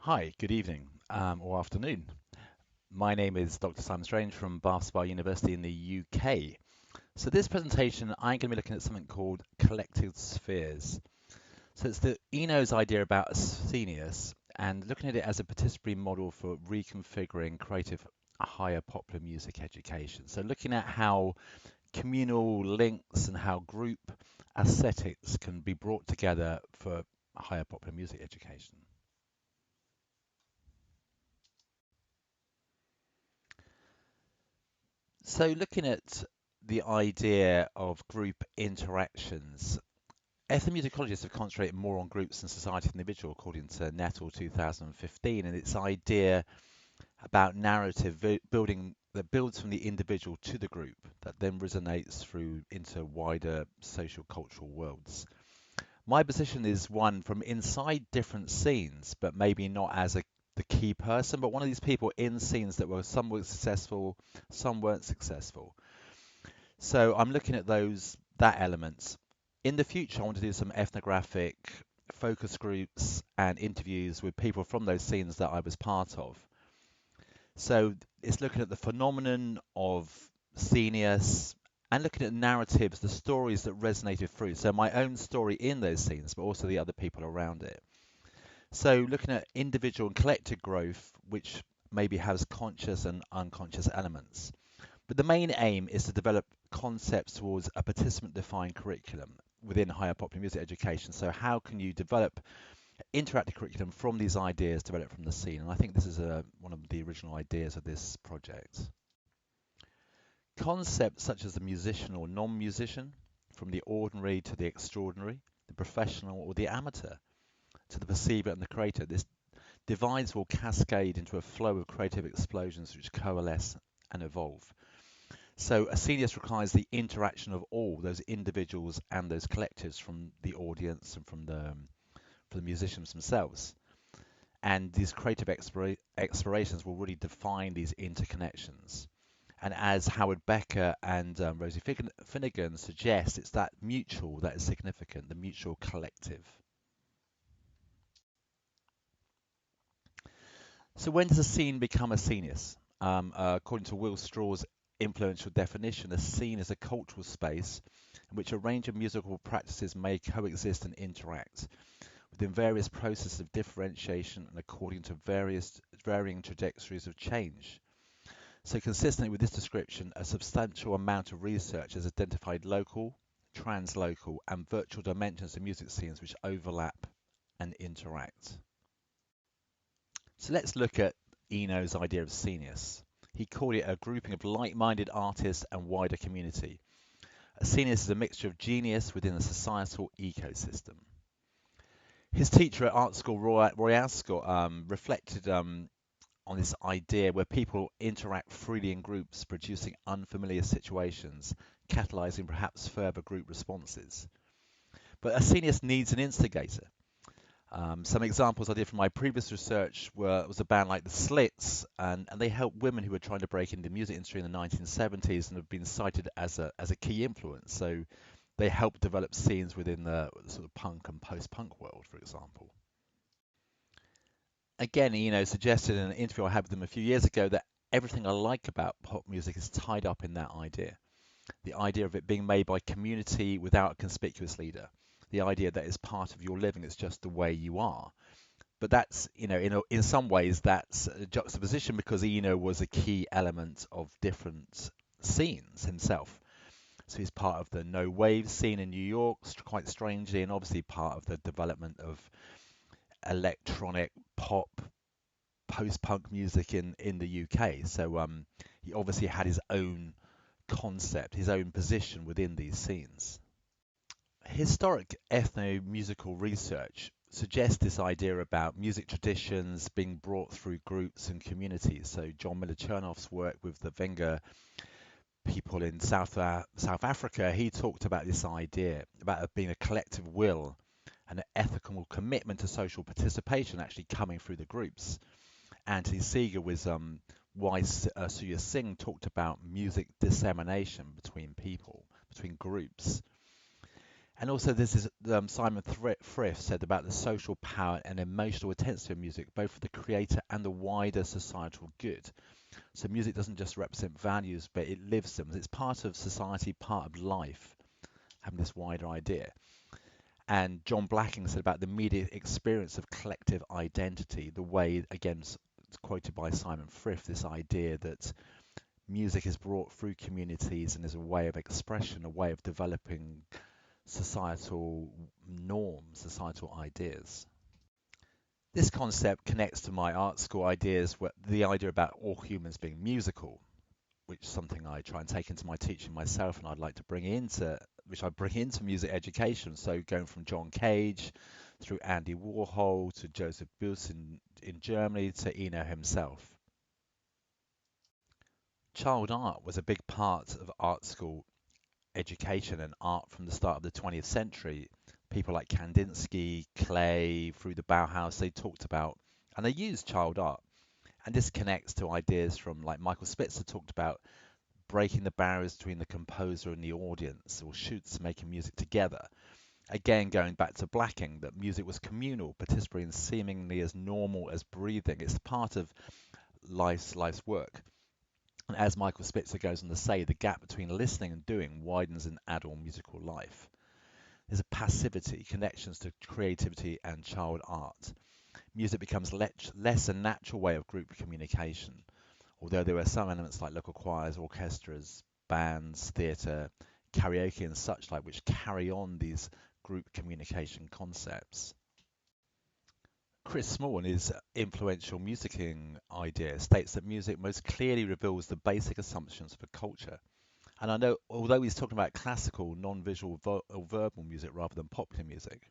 Hi, good evening or afternoon. My name is Dr. Simon Strange from Bath Spa University in the UK. So this presentation, I'm going to be looking at something called collective spheres. So it's the Eno's idea about a Scenius and looking at it as a participatory model for reconfiguring creative higher popular music education. So looking at how communal links and how group aesthetics can be brought together for higher popular music education. So, looking at the idea of group interactions, ethnomusicologists have concentrated more on groups than society and individual, according to Nettle 2015, and its idea about narrative building that builds from the individual to the group that then resonates through into wider social cultural worlds. My position is one from inside different scenes, but maybe not as the key person, but one of these people in scenes that were some were successful, some weren't successful. So I'm looking at that element. In the future, I want to do some ethnographic focus groups and interviews with people from those scenes that I was part of. So it's looking at the phenomenon of Scenius and looking at narratives, the stories that resonated through. So my own story in those scenes, but also the other people around it. So looking at individual and collective growth, which maybe has conscious and unconscious elements. But the main aim is to develop concepts towards a participant-defined curriculum within higher popular music education. So how can you develop interactive curriculum from these ideas developed from the scene? And I think this is one of the original ideas of this project. Concepts such as the musician or non-musician, from the ordinary to the extraordinary, the professional or the amateur, to the perceiver and the creator. This divides will cascade into a flow of creative explosions which coalesce and evolve. So a Scenius requires the interaction of all those individuals and those collectives from the audience and from the musicians themselves. And these creative explorations will really define these interconnections. And as Howard Becker and Rosie Finnegan suggest, it's that mutual that is significant, the mutual collective. So when does a scene become a Scenius? According to Will Straw's influential definition, a scene is a cultural space in which a range of musical practices may coexist and interact within various processes of differentiation and according to varying trajectories of change. So consistently with this description, a substantial amount of research has identified local, translocal, and virtual dimensions of music scenes which overlap and interact. So let's look at Eno's idea of Scenius. He called it a grouping of like-minded artists and wider community. A Scenius is a mixture of genius within a societal ecosystem. His teacher at art school, Roy Ascott, reflected on this idea where people interact freely in groups, producing unfamiliar situations, catalyzing perhaps further group responses. But a Scenius needs an instigator. Some examples I did from my previous research was a band like the Slits, and they helped women who were trying to break into the music industry in the 1970s and have been cited as a key influence. So they helped develop scenes within the sort of punk and post-punk world, for example. Again, suggested in an interview I had with them a few years ago that everything I like about pop music is tied up in that idea. The idea of it being made by community without a conspicuous leader. The idea that it's part of your living, it's just the way you are. But that's, in some ways, that's a juxtaposition because Eno was a key element of different scenes himself. So he's part of the no wave scene in New York, quite strangely, and obviously part of the development of electronic pop, post-punk music in the UK. So he obviously had his own concept, his own position within these scenes. Historic ethno-musical research suggests this idea about music traditions being brought through groups and communities. So John Miller Chernoff's work with the Venga people in South Africa, he talked about this idea about it being a collective will and an ethical commitment to social participation actually coming through the groups. Anthony Seeger with why Suya Singh talked about music dissemination between people, between groups. And also, this is Simon Frith said about the social power and emotional intensity of music, both for the creator and the wider societal good. So music doesn't just represent values, but it lives them. It's part of society, part of life, having this wider idea. And John Blacking said about the immediate experience of collective identity, the way, again, quoted by Simon Frith, this idea that music is brought through communities and is a way of expression, a way of developing societal norms, societal ideas. This concept connects to my art school ideas, the idea about all humans being musical, which is something I try and take into my teaching myself, and I'd like to which I bring into music education. So going from John Cage through Andy Warhol to Joseph Beuys in Germany to Eno himself. Child art was a big part of art school education and art from the start of the 20th century. People like Kandinsky, Klee, through the Bauhaus, they talked about and they used child art. And this connects to ideas from like Michael Spitzer talked about breaking the barriers between the composer and the audience, or Schütz making music together. Again, going back to Blacking, that music was communal, participatory, and seemingly as normal as breathing. It's part of life's work. And as Michael Spitzer goes on to say, the gap between listening and doing widens in adult musical life. There's a passivity, connections to creativity and child art. Music becomes less a natural way of group communication, although there are some elements like local choirs, orchestras, bands, theatre, karaoke, and such like, which carry on these group communication concepts. Chris Small, in his influential musicking idea, states that music most clearly reveals the basic assumptions of a culture. And I know, although he's talking about classical, non-visual or verbal music rather than popular music,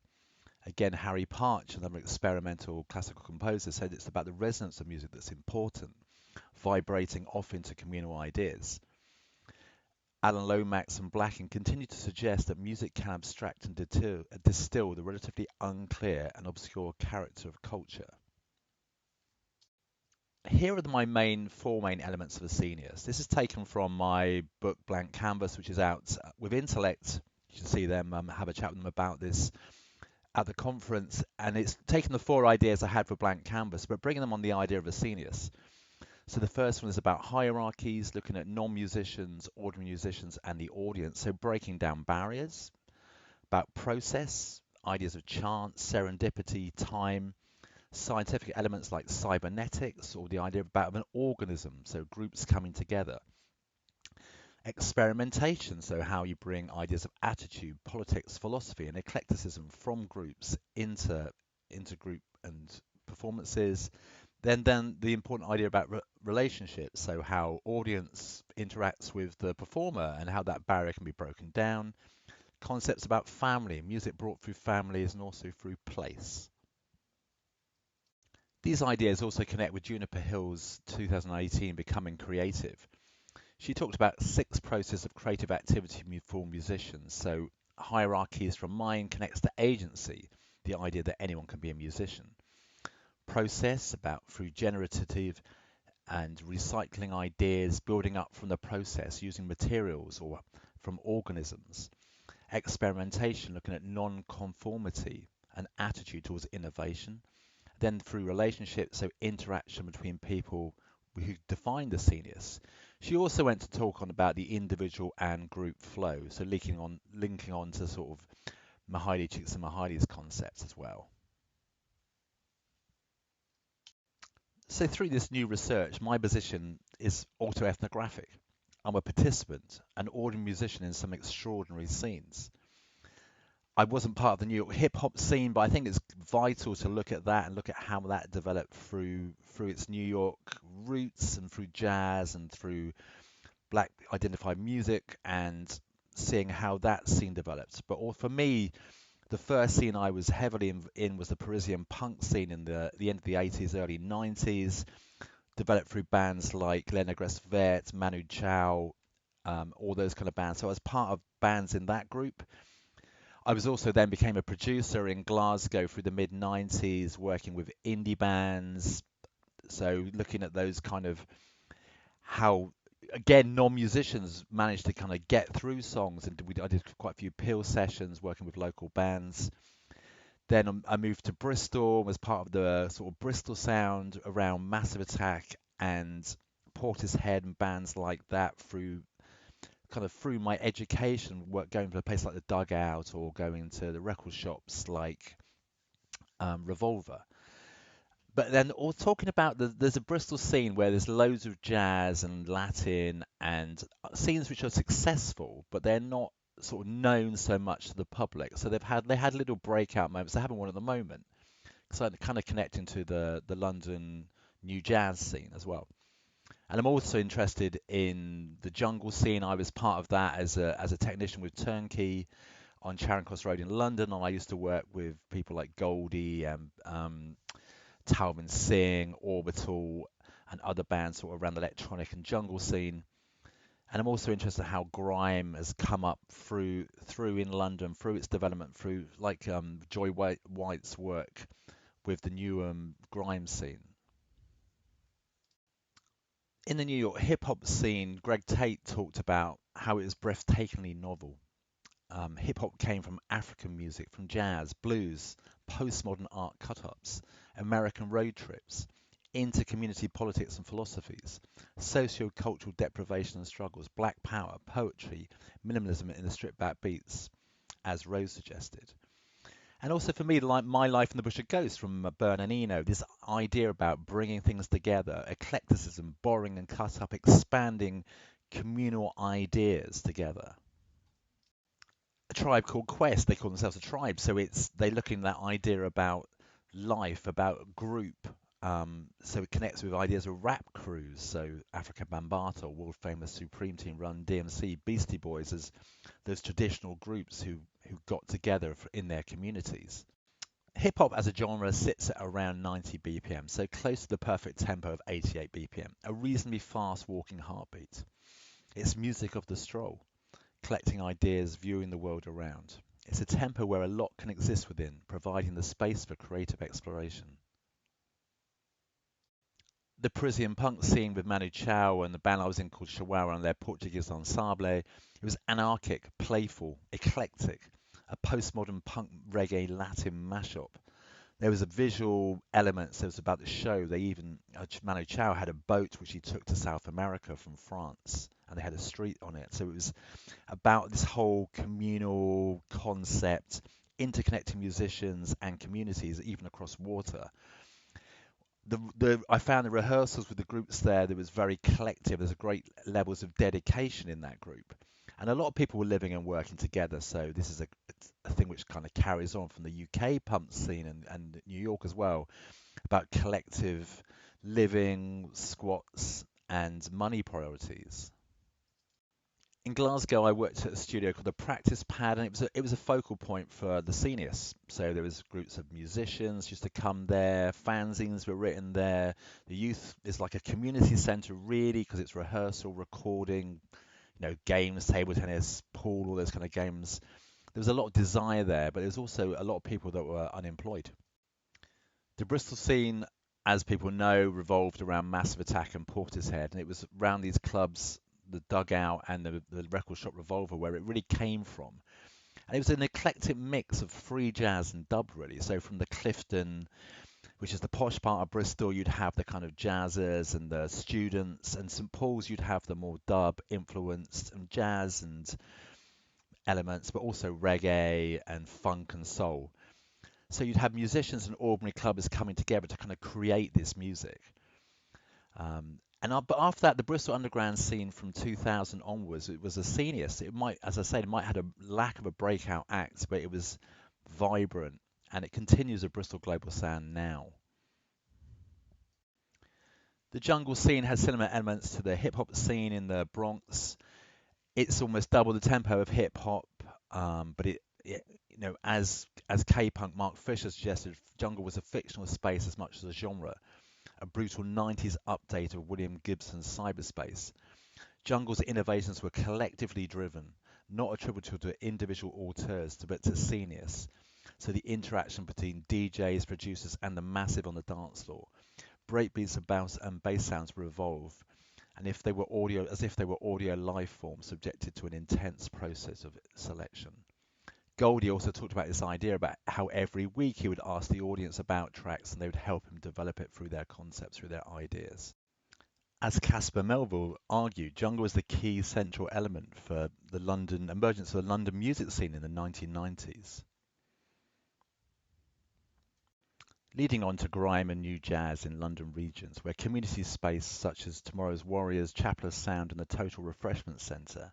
again, Harry Partch, another experimental classical composer, said it's about the resonance of music that's important, vibrating off into communal ideas. Alan Lomax and Blacking continue to suggest that music can abstract and distill the relatively unclear and obscure character of culture. Here are four main elements of the Scenius. This is taken from my book Blank Canvas, which is out with Intellect. You should see them, have a chat with them about this at the conference. And it's taken the four ideas I had for Blank Canvas, but bringing them on the idea of a Scenius. So the first one is about hierarchies, looking at non-musicians, ordinary musicians, and the audience. So breaking down barriers, about process, ideas of chance, serendipity, time, scientific elements like cybernetics, or the idea about an organism, so groups coming together. Experimentation, so how you bring ideas of attitude, politics, philosophy, and eclecticism from groups into group and performances. Then the important idea about relationships, so how audience interacts with the performer and how that barrier can be broken down. Concepts about family, music brought through families and also through place. These ideas also connect with Juniper Hill's 2018 Becoming Creative. She talked about 6 processes of creative activity for musicians. So hierarchies from mind connects to agency, the idea that anyone can be a musician. Process about through generative and recycling ideas, building up from the process using materials or from organisms. Experimentation, looking at non-conformity and attitude towards innovation. Then through relationships, so interaction between people who define the Scenius. She also went to talk on about the individual and group flow, so linking on to sort of Mihaly Csikszentmihalyi's concepts as well. So through this new research, my position is autoethnographic. I'm a participant, an ordinary musician in some extraordinary scenes. I wasn't part of the New York hip hop scene, but I think it's vital to look at that and look at how that developed through its New York roots and through jazz and through black identified music and seeing how that scene developed. But for me, the first scene I was heavily in was the Parisian Punk scene in the end of the 80s, early 90s, developed through bands like Lena Gresvet, Manu Chao, all those kind of bands. So I was part of bands in that group. I was also then became a producer in Glasgow through the mid 90s, working with indie bands. So looking at those kind of how again, non-musicians managed to kind of get through songs, and I did quite a few Peel sessions working with local bands. Then I moved to Bristol, was part of the sort of Bristol sound around Massive Attack and Portishead and bands like that through my education, work going to a place like the Dugout or going to the record shops like Revolver. But then, all talking about there's a Bristol scene where there's loads of jazz and Latin and scenes which are successful, but they're not sort of known so much to the public. So they had little breakout moments. They haven't one at the moment. So kind of connecting to the London new jazz scene as well. And I'm also interested in the jungle scene. I was part of that as a technician with Turnkey on Charing Cross Road in London, and I used to work with people like Goldie and Talman Singh, Orbital, and other bands sort of around the electronic and jungle scene. And I'm also interested in how grime has come up through in London, through its development, through like White's work with the new grime scene. In the New York hip hop scene, Greg Tate talked about how it was breathtakingly novel. Hip hop came from African music, from jazz, blues, postmodern art cut ups, American road trips, into community politics and philosophies, socio-cultural deprivation and struggles, black power, poetry, minimalism in the stripped back beats, as Rose suggested. And also for me, like My Life in the Bush of Ghosts from Brian Eno, this idea about bringing things together, eclecticism, borrowing and cut up, expanding communal ideas together. A tribe called Quest. They call themselves a tribe, so they look in that idea about life, about group. So it connects with ideas of rap crews. So Africa Bambaataa, world famous Supreme Team, Run DMC, Beastie Boys, as those traditional groups who got together in their communities. Hip hop as a genre sits at around 90 BPM, so close to the perfect tempo of 88 BPM, a reasonably fast walking heartbeat. It's music of the stroll, collecting ideas, viewing the world around. It's a tempo where a lot can exist within, providing the space for creative exploration. The Parisian Punk scene with Manu Chao and the band I was in called Chihuahua and their Portuguese ensemble, it was anarchic, playful, eclectic, a postmodern punk reggae Latin mashup. There was a visual elements. There was about the show. They even Manu Chao had a boat which he took to South America from France, and they had a street on it. So it was about this whole communal concept, interconnecting musicians and communities, even across water. I found the rehearsals with the groups there was very collective. There's a great levels of dedication in that group, and a lot of people were living and working together. So this is a thing which kind of carries on from the UK punk scene and New York as well, about collective living, squats, and money priorities. In Glasgow, I worked at a studio called the Practice Pad, and it was a focal point for the Scenius. So there was groups of musicians used to come there, fanzines were written there. The youth is like a community centre, really, because it's rehearsal, recording, games, table tennis, pool, all those kind of games. There was a lot of desire there, but there's also a lot of people that were unemployed. The Bristol scene, as people know, revolved around Massive Attack and Portishead, and it was around these clubs, the Dugout and the record shop Revolver, where it really came from. And it was an eclectic mix of free jazz and dub, really. So from the Clifton, which is the posh part of Bristol, you'd have the kind of jazzers and the students, and St Paul's, you'd have the more dub influenced and jazz and elements, but also reggae and funk and soul. So you'd have musicians and ordinary clubbers coming together to kind of create this music. But after that, the Bristol underground scene from 2000 onwards, it was a Scenius. It might, as I said, it might had a lack of a breakout act, but it was vibrant, and it continues a Bristol global sound now. The jungle scene has similar elements to the hip hop scene in the Bronx. It's almost double the tempo of hip hop, but as K-punk Mark Fisher suggested, jungle was a fictional space as much as a genre, a brutal 90s update of William Gibson's cyberspace. Jungle's innovations were collectively driven, not attributable to individual auteurs, but to Scenius. So the interaction between DJs, producers, and the massive on the dance floor. Breakbeats and bass sounds were evolved, and if they were audio, as if they were audio life forms subjected to an intense process of selection. Goldie also talked about this idea about how every week he would ask the audience about tracks and they would help him develop it through their concepts, through their ideas. As Caspar Melville argued, jungle was the key central element for the London emergence of the London music scene in the 1990s. Leading on to grime and new jazz in London regions, where community space such as Tomorrow's Warriors, Chapel of Sound and the Total Refreshment Centre.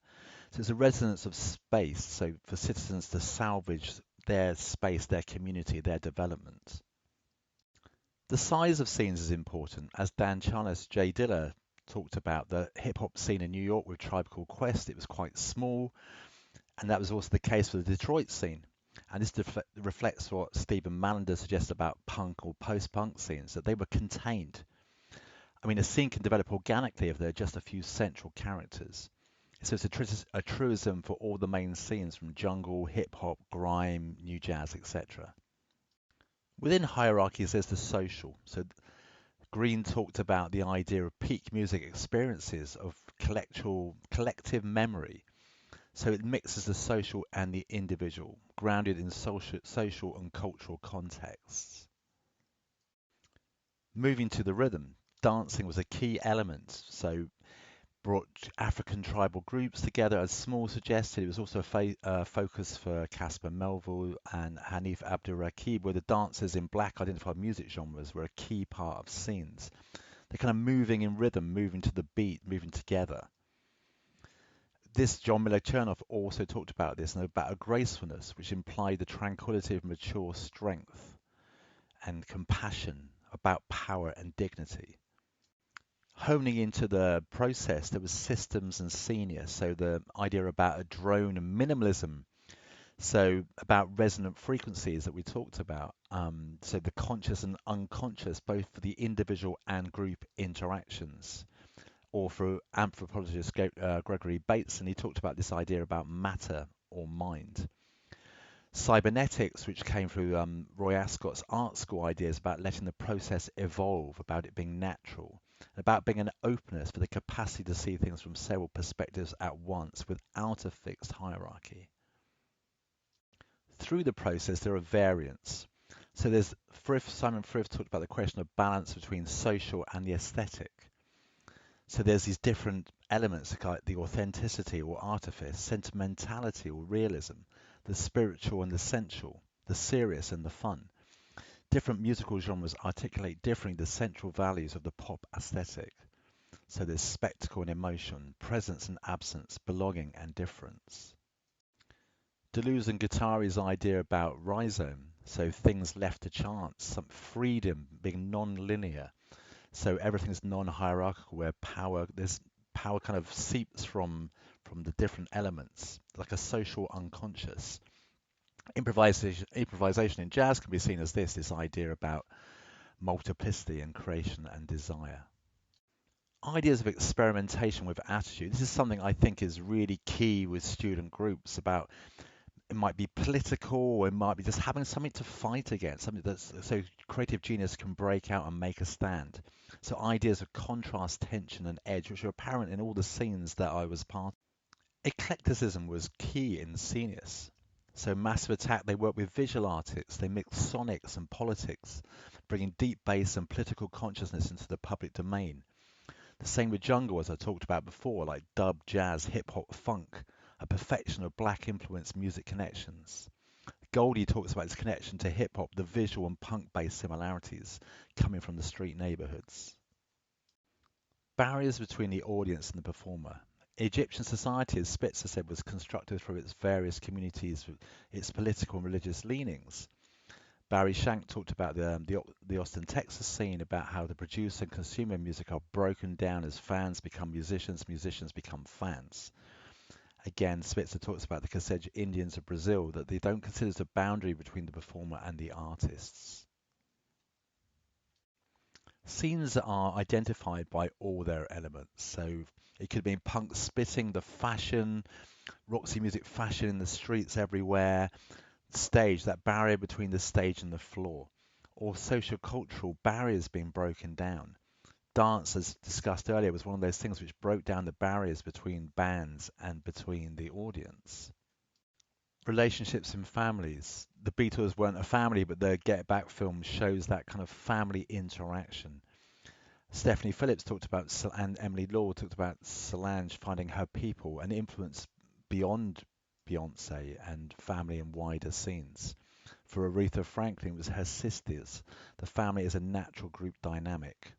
So it's a resonance of space, so for citizens to salvage their space, their community, their development. The size of scenes is important, as Dan Charles J. Diller talked about the hip-hop scene in New York with Tribe Called Quest. It was quite small, and that was also the case for the Detroit scene. And this reflects what Stephen Mallender suggests about punk or post-punk scenes, that they were contained. I mean, a scene can develop organically if there are just a few central characters. So it's a truism for all the main scenes from jungle, hip-hop, grime, new jazz, etc. Within hierarchies, there's the social. So Green talked about the idea of peak music experiences of collective memory. So it mixes the social and the individual, grounded in social and cultural contexts. Moving to the rhythm, dancing was a key element. So brought African tribal groups together, as Small suggested. It was also a focus for Caspar Melville and Hanif Abdurraqib, where the dancers in black identified music genres were a key part of scenes. They're kind of moving in rhythm, moving to the beat, moving together. This John Miller Chernoff also talked about this and about a gracefulness which implied the tranquility of mature strength and compassion, about power and dignity. Honing into the process, there was systems and Scenius, so the idea about a drone and minimalism, so about resonant frequencies that we talked about, so the conscious and unconscious, both for the individual and group interactions, or for anthropologist Gregory Bateson, he talked about this idea about matter or mind. Cybernetics, which came through Roy Ascott's art school ideas about letting the process evolve, about it being natural, about being an openness for the capacity to see things from several perspectives at once without a fixed hierarchy. Through the process, there are variants. So there's Simon Frith talked about the question of balance between social and the aesthetic. So there's these different elements, like the authenticity or artifice, sentimentality or realism, the spiritual and the sensual, the serious and the fun. Different musical genres articulate differently the central values of the pop aesthetic. So there's spectacle and emotion, presence and absence, belonging and difference. Deleuze and Guattari's idea about rhizome, so things left to chance, some freedom, being non-linear. So everything is non-hierarchical, where there's power kind of seeps from the different elements, like a social unconscious. Improvisation in jazz can be seen as this idea about multiplicity and creation and desire. Ideas of experimentation with attitude. This is something I think is really key with student groups. About it might be political, or it might be just having something to fight against, something that's so creative genius can break out and make a stand. So ideas of contrast, tension, and edge, which are apparent in all the scenes that I was part of. Eclecticism was key in Scenius. So Massive Attack, they work with visual artists, they mix sonics and politics, bringing deep bass and political consciousness into the public domain. The same with jungle, as I talked about before, like dub, jazz, hip-hop, funk, a perfection of black influence music connections. Goldie talks about his connection to hip-hop, the visual and punk-based similarities coming from the street neighborhoods. Barriers between the audience and the performer. Egyptian society, as Spitzer said, was constructed through its various communities, its political and religious leanings. Barry Shank talked about the Austin, Texas scene, about how the producer and consumer music are broken down as fans become musicians, musicians become fans. Again, Spitzer talks about the Kasej Indians of Brazil, that they don't consider the boundary between the performer and the artists. Scenes are identified by all their elements. So it could be punk spitting, the fashion, Roxy music fashion in the streets everywhere, stage, that barrier between the stage and the floor, or social cultural barriers being broken down. dance, as discussed earlier, was one of those things which broke down the barriers between bands and between the audience. Relationships in families. The Beatles weren't a family, but the Get Back film shows that kind of family interaction. Stephanie Phillips talked about, and Emily Law talked about Solange finding her people and influence beyond Beyonce and family and wider scenes. For Aretha Franklin, it was her sisters. The family is a natural group dynamic.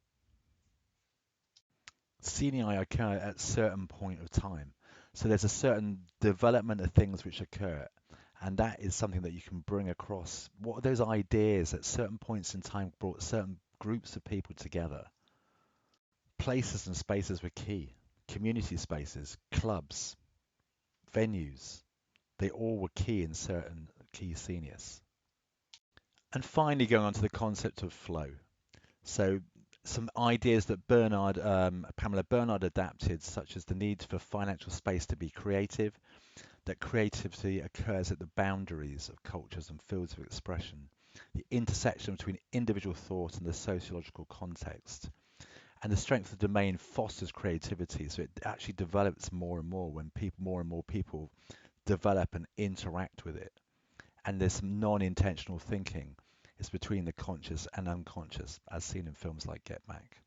Scenius occur at a certain point of time. So there's a certain development of things which occur, and that is something that you can bring across. What are those ideas at certain points in time brought certain groups of people together? Places and spaces were key. Community spaces, clubs, venues, they all were key in certain key scenius. And finally, going on to the concept of flow. So some ideas that Pamela Bernard adapted, such as the need for financial space to be creative, that creativity occurs at the boundaries of cultures and fields of expression, the intersection between individual thought and the sociological context, and the strength of the domain fosters creativity. So it actually develops more and more when more and more people develop and interact with it. And there's some non-intentional thinking. It's between the conscious and unconscious, as seen in films like Get Back.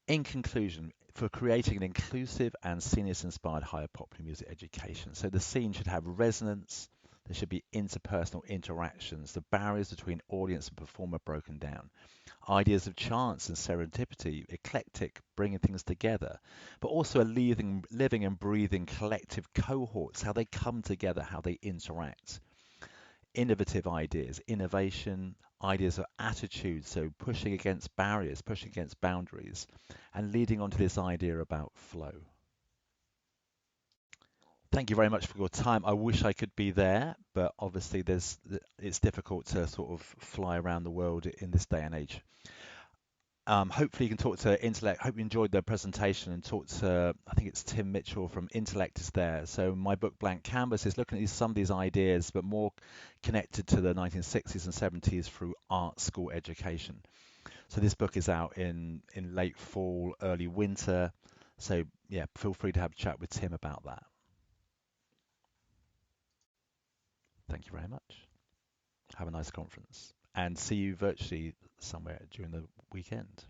In conclusion, for creating an inclusive and Scenius-inspired higher popular music education, so the scene should have resonance, there should be interpersonal interactions, the barriers between audience and performer broken down, ideas of chance and serendipity, eclectic, bringing things together, but also a living and breathing collective cohorts, how they come together, how they interact. Innovative ideas, innovation, ideas of attitude, so pushing against barriers, pushing against boundaries, and leading on to this idea about flow. Thank you very much for your time. I wish I could be there, but obviously it's difficult to sort of fly around the world in this day and age. Hopefully you can talk to Intellect. Hope you enjoyed the presentation and talk to, I think it's Tim Mitchell from Intellect is there. So my book Blank Canvas is looking at some of these ideas, but more connected to the 1960s and 70s through art school education. So this book is out in late fall, early winter. So yeah, feel free to have a chat with Tim about that. Thank you very much. Have a nice conference and see you virtually somewhere during the weekend.